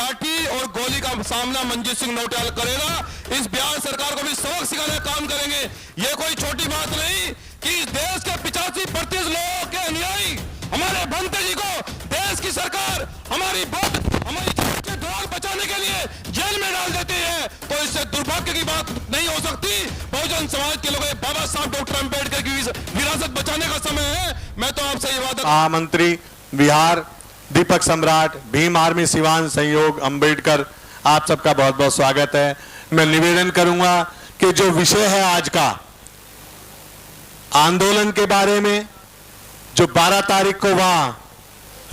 लाठी और गोली का सामना मनजीत सिंह नौटियाल करेगा। इस बिहार सरकार को भी सबक सिखाने का काम करेंगे। ये कोई छोटी बात नहीं कि इस देश के 85% लोगों के अनुयायी हमारे भंते जी को देश की सरकार हमारी द्वार बचाने के लिए जेल में डाल देती है, तो इससे दुर्भाग्य की बात नहीं हो सकती। बहुजन समाज के लोग बाबा साहब डॉक्टर अंबेडकर की विरासत बचाने का समय है। मैं तो आपसे ये वादा महामंत्री बिहार दीपक सम्राट भीम आर्मी सिवान संयोग अंबेडकर, आप सबका बहुत बहुत स्वागत है। मैं निवेदन करूंगा कि जो विषय है आज का आंदोलन के बारे में, जो 12 तारीख को वहां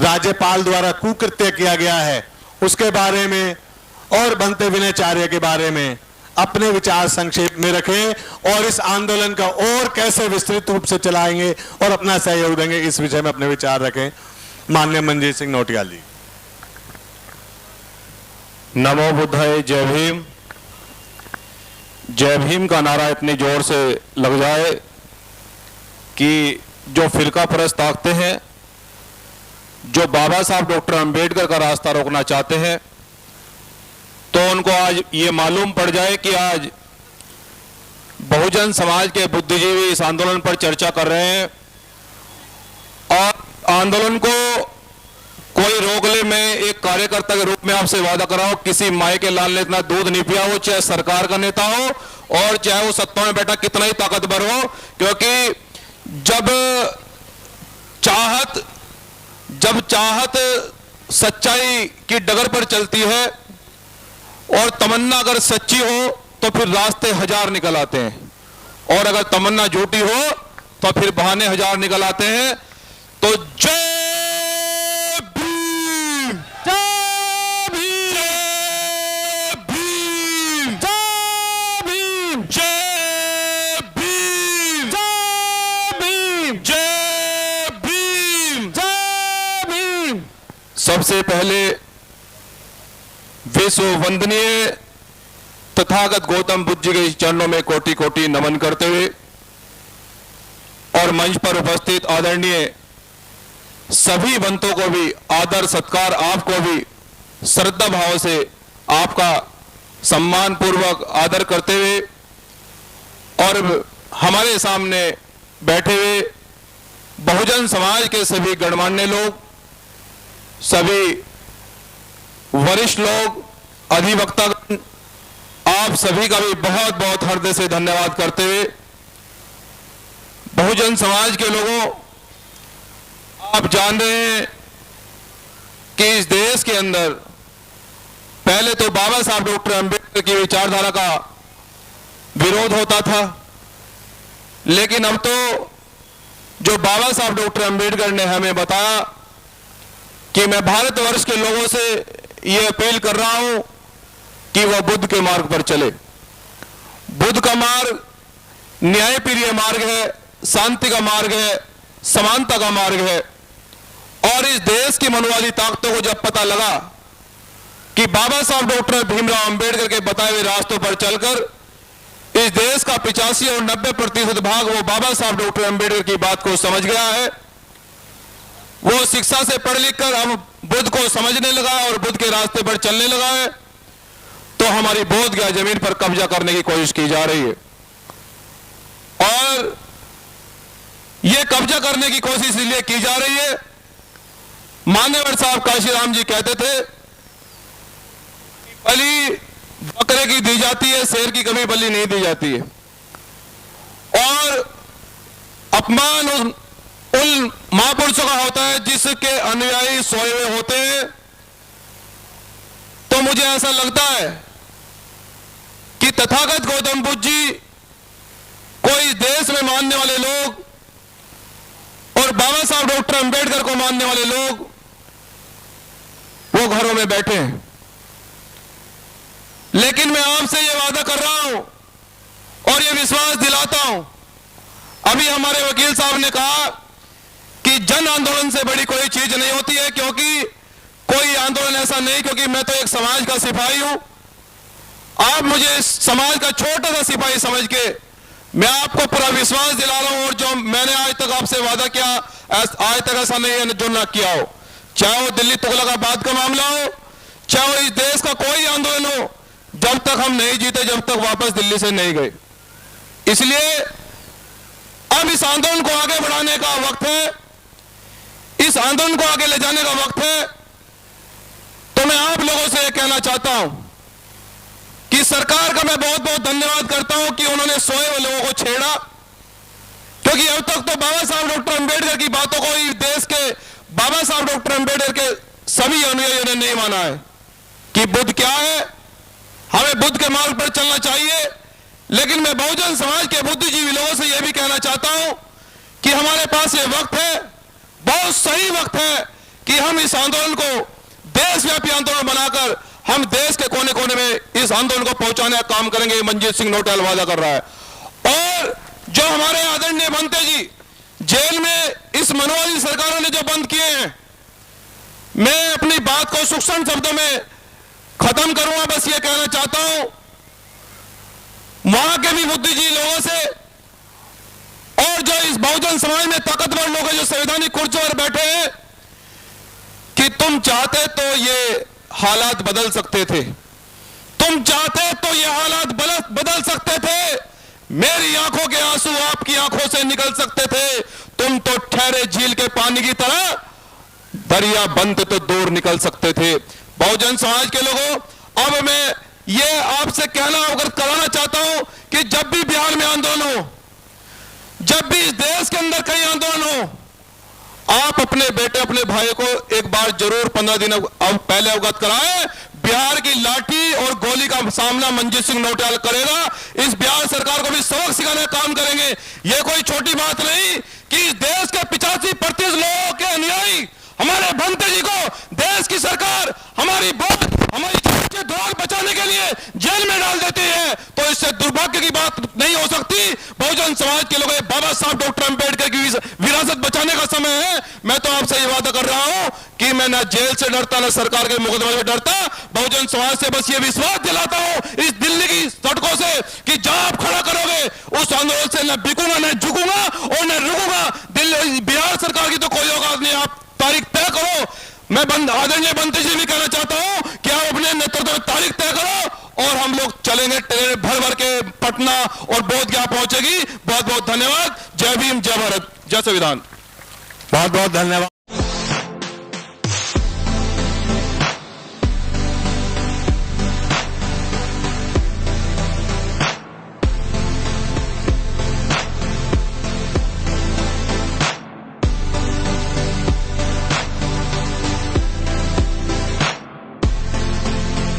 राज्यपाल द्वारा कुकृत्य किया गया है उसके बारे में और बनते विनयचार्य के बारे में अपने विचार संक्षेप में रखें और इस आंदोलन का और कैसे विस्तृत रूप से चलाएंगे और अपना सहयोग देंगे, इस विषय में अपने विचार रखें। माननीय मनजीत सिंह नौटियाल जी। नमो बुद्धाय, जय भीम। जय भीम का नारा इतनी जोर से लग जाए कि जो फिरका परस्त ताकते हैं, जो बाबा साहब डॉक्टर अंबेडकर का रास्ता रोकना चाहते हैं, तो उनको आज ये मालूम पड़ जाए कि आज बहुजन समाज के बुद्धिजीवी इस आंदोलन पर चर्चा कर रहे हैं और आंदोलन को कोई रोक ले। मैं एक कार्यकर्ता के रूप में आपसे वादा कर रहा हूं, किसी माई के लाल ने इतना दूध नहीं पिया हो, चाहे सरकार का नेता हो और चाहे वो सत्ता में बैठा कितना ही ताकतवर हो, क्योंकि जब चाहत सच्चाई की डगर पर चलती है और तमन्ना अगर सच्ची हो तो फिर रास्ते हजार निकल आते हैं, और अगर तमन्ना झूठी हो तो फिर बहाने हजार निकल आते हैं। तो जय भीम, जय भीम, जय भीम, जय भीम, जय भीम, जय भीम, जय भीम। सबसे पहले विश्व वंदनीय तथागत गौतम बुद्ध जी के चरणों में कोटि कोटि नमन करते हुए और मंच पर उपस्थित आदरणीय सभी बंतों को भी आदर सत्कार, आपको भी श्रद्धा भाव से आपका सम्मान पूर्वक आदर करते हुए और हमारे सामने बैठे हुए बहुजन समाज के सभी गणमान्य लोग, सभी वरिष्ठ लोग, अधिवक्तागण, आप सभी का भी बहुत बहुत हृदय से धन्यवाद करते हुए बहुजन समाज के लोगों, आप जान रहे हैं कि इस देश के अंदर पहले तो बाबा साहब डॉक्टर अंबेडकर की विचारधारा का विरोध होता था, लेकिन अब तो जो बाबा साहब डॉक्टर अंबेडकर ने हमें बताया कि मैं भारतवर्ष के लोगों से ये अपील कर रहा हूं कि वह बुद्ध के मार्ग पर चले। बुद्ध का मार्ग न्यायप्रिय मार्ग है, शांति का मार्ग है, समानता का मार्ग है। और इस देश की मनवादी ताकतों को जब पता लगा कि बाबा साहब डॉक्टर भीमराव अंबेडकर के बताए हुए रास्तों पर चलकर इस देश का 85 और 90% भाग वो बाबा साहब डॉक्टर अंबेडकर की बात को समझ गया है, वो शिक्षा से पढ़ लिख कर हम बुद्ध को समझने लगा और बुद्ध के रास्ते पर चलने लगा है, तो हमारी बोध गया जमीन पर कब्जा करने की कोशिश की जा रही है। और यह कब्जा करने की कोशिश इसलिए की जा रही है, मान्यवर साहब काशीराम जी कहते थे बलि बकरे की दी जाती है, शेर की कभी बलि नहीं दी जाती है। और अपमान उन महापुरुषों का होता है जिसके अनुयायी सोए हुए होते हैं। तो मुझे ऐसा लगता है कि तथागत गौतम बुद्ध जी को इस देश में मानने वाले लोग और बाबा साहब डॉक्टर अंबेडकर को मानने वाले लोग वो घरों में बैठे हैं। लेकिन मैं आपसे ये वादा कर रहा हूं और ये विश्वास दिलाता हूं, अभी हमारे वकील साहब ने कहा कि जन आंदोलन से बड़ी कोई चीज नहीं होती है, क्योंकि कोई आंदोलन ऐसा नहीं, क्योंकि मैं तो एक समाज का सिपाही हूं। आप मुझे इस समाज का छोटा सा सिपाही समझ के मैं आपको पूरा विश्वास दिला रहा हूं, और जो मैंने आज तक आपसे वादा किया आज तक ऐसा नहीं है जो ना किया हो, चाहे वो दिल्ली तुगलकाबाद का मामला हो, चाहे वो इस देश का कोई आंदोलन हो, जब तक हम नहीं जीते, जब तक वापस दिल्ली से नहीं गए। इसलिए अब इस आंदोलन को आगे बढ़ाने का वक्त है, इस आंदोलन को आगे ले जाने का वक्त है। तो मैं आप लोगों से यह कहना चाहता हूं कि सरकार का मैं बहुत बहुत धन्यवाद करता हूं कि उन्होंने सोए हुए लोगों को छेड़ा, क्योंकि अब तक तो बाबा साहब डॉक्टर अंबेडकर की बातों को इस देश के बाबा साहब डॉक्टर अंबेडकर के सभी अनुयायियों ने नहीं माना है कि बुद्ध क्या है, हमें बुद्ध के मार्ग पर चलना चाहिए। लेकिन मैं बहुजन समाज के बुद्धिजीवी लोगों से यह भी कहना चाहता हूं कि हमारे पास यह वक्त है, बहुत सही वक्त है कि हम इस आंदोलन को देशव्यापी आंदोलन बनाकर हम देश के कोने कोने में इस आंदोलन को पहुंचाने का काम करेंगे। मनजीत सिंह नोटियाल वादा कर रहा है। और जो हमारे आदरणीय भंते जी जेल में इस मनोवादी सरकारों ने जो बंद किए हैं, मैं अपनी बात को सूक्ष्म शब्दों में खत्म करूंगा। बस ये कहना चाहता हूं वहां के भी बुद्धिजीवी लोगों से और जो इस बहुजन समाज में ताकतवर लोग हैं जो संवैधानिक कुर्सियों पर बैठे हैं कि तुम चाहते तो ये हालात बदल सकते थे, तुम चाहते तो ये हालात बदल सकते थे। मेरी आंखों के आंसू आपकी आंखों से निकल सकते थे। तुम तो ठहरे झील के पानी की तरह दरिया बनते तो दूर निकल सकते थे। बहुजन समाज के लोगों, अब मैं ये आपसे कहना अगर कराना चाहता हूं कि जब भी बिहार में आंदोलन हो, जब भी इस देश के अंदर कहीं आंदोलन हो, आप अपने बेटे अपने भाई को एक बार जरूर 15 दिन पहले अवगत कराएं। बिहार की लाठी और गोली का सामना मनजीत सिंह नौटियाल करेगा। इस बिहार सरकार को भी सबक सिखाने का काम करेंगे। यह कोई छोटी बात नहीं कि इस देश के 85% लोगों के अनुयायी हमारे भंते जी को देश की सरकार हमारी धोर बचाने के लिए जेल में डाल देती है, तो इससे दुर्भाग्य की बात नहीं हो सकती। बहुजन समाज के लोग बाबा साहब डॉक्टर अंबेडकर की विरासत बचाने का समय है। मैं तो आपसे ये वादा कर रहा हूं कि मैं ना जेल से डरता ना सरकार के मुकदमे से डरता। बहुजन समाज से बस ये विश्वास दिलाता हूं इस दिल्ली की सड़कों से कि जहां आप खड़ा करोगे उस आंदोलन से न बिकूंगा, न झुकूंगा और न रुकूंगा। दिल्ली बिहार सरकार की तो कोई औकात नहीं, आप तारीख तय करो। मैं आदरणीय भंते जी भी कहना चाहता हूं कि आप अपने नेतृत्व में तारीख तय करो और हम लोग चलेंगे ट्रेन भर भर के पटना और बोधगया पहुंचेगी। बहुत बहुत धन्यवाद। जय भीम, जय भारत, जय संविधान। बहुत बहुत धन्यवाद।